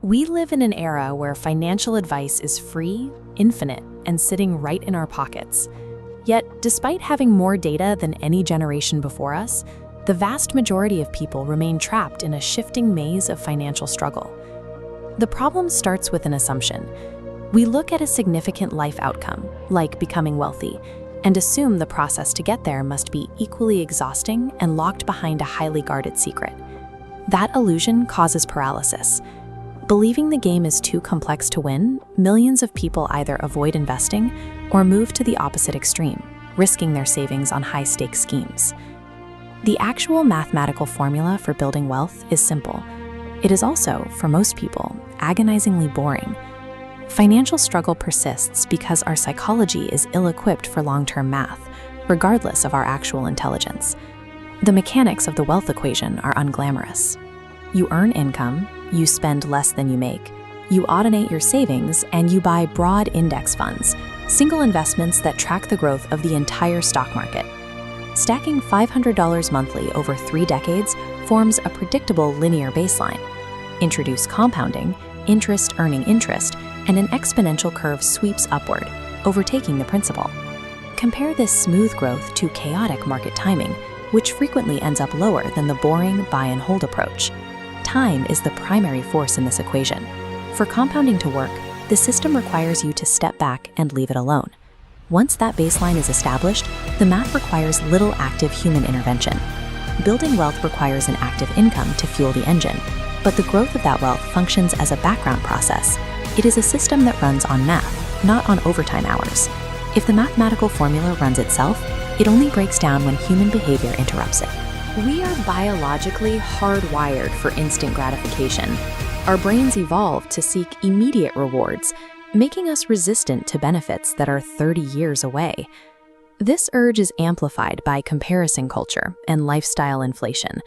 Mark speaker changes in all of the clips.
Speaker 1: We live in an era where financial advice is free, infinite, and sitting right in our pockets. Yet, despite having more data than any generation before us, the vast majority of people remain trapped in a shifting maze of financial struggle. The problem starts with an assumption. We look at a significant life outcome, like becoming wealthy, and assume the process to get there must be equally exhausting and locked behind a highly guarded secret. That illusion causes paralysis. Believing the game is too complex to win, millions of people either avoid investing or move to the opposite extreme, risking their savings on high-stakes schemes. The actual mathematical formula for building wealth is simple. It is also, for most people, agonizingly boring. Financial struggle persists because our psychology is ill-equipped for long-term math, regardless of our actual intelligence. The mechanics of the wealth equation are unglamorous. You earn income, you spend less than you make, you automate your savings, and you buy broad index funds, single investments that track the growth of the entire stock market. Stacking $500 monthly over 3 decades forms a predictable linear baseline. Introduce compounding, interest earning interest, and an exponential curve sweeps upward, overtaking the principal. Compare this smooth growth to chaotic market timing, which frequently ends up lower than the boring buy and hold approach. Time is the primary force in this equation. For compounding to work, the system requires you to step back and leave it alone. Once that baseline is established, the math requires little active human intervention. Building wealth requires an active income to fuel the engine, but the growth of that wealth functions as a background process. It is a system that runs on math, not on overtime hours. If the mathematical formula runs itself, it only breaks down when human behavior interrupts it. We are biologically hardwired for instant gratification. Our brains evolved to seek immediate rewards, making us resistant to benefits that are 30 years away. This urge is amplified by comparison culture and lifestyle inflation.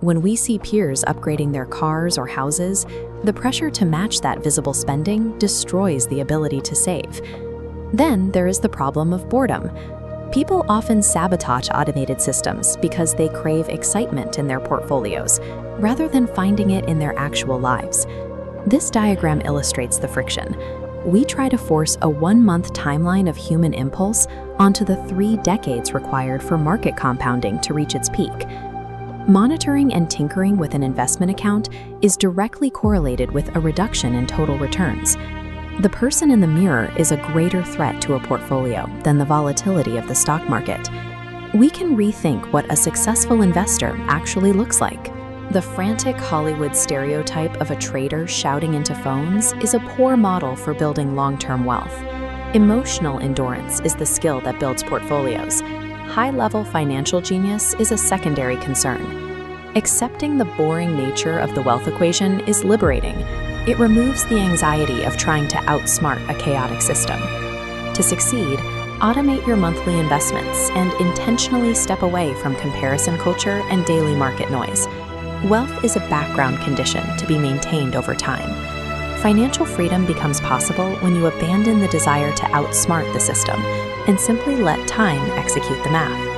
Speaker 1: When we see peers upgrading their cars or houses, the pressure to match that visible spending destroys the ability to save. Then there is the problem of boredom. People often sabotage automated systems because they crave excitement in their portfolios, rather than finding it in their actual lives. This diagram illustrates the friction. We try to force a 1-month timeline of human impulse onto the 3 decades required for market compounding to reach its peak. Monitoring and tinkering with an investment account is directly correlated with a reduction in total returns. The person in the mirror is a greater threat to a portfolio than the volatility of the stock market. We can rethink what a successful investor actually looks like. The frantic Hollywood stereotype of a trader shouting into phones is a poor model for building long-term wealth. Emotional endurance is the skill that builds portfolios. High-level financial genius is a secondary concern. Accepting the boring nature of the wealth equation is liberating. It removes the anxiety of trying to outsmart a chaotic system. To succeed, automate your monthly investments and intentionally step away from comparison culture and daily market noise. Wealth is a background condition to be maintained over time. Financial freedom becomes possible when you abandon the desire to outsmart the system and simply let time execute the math.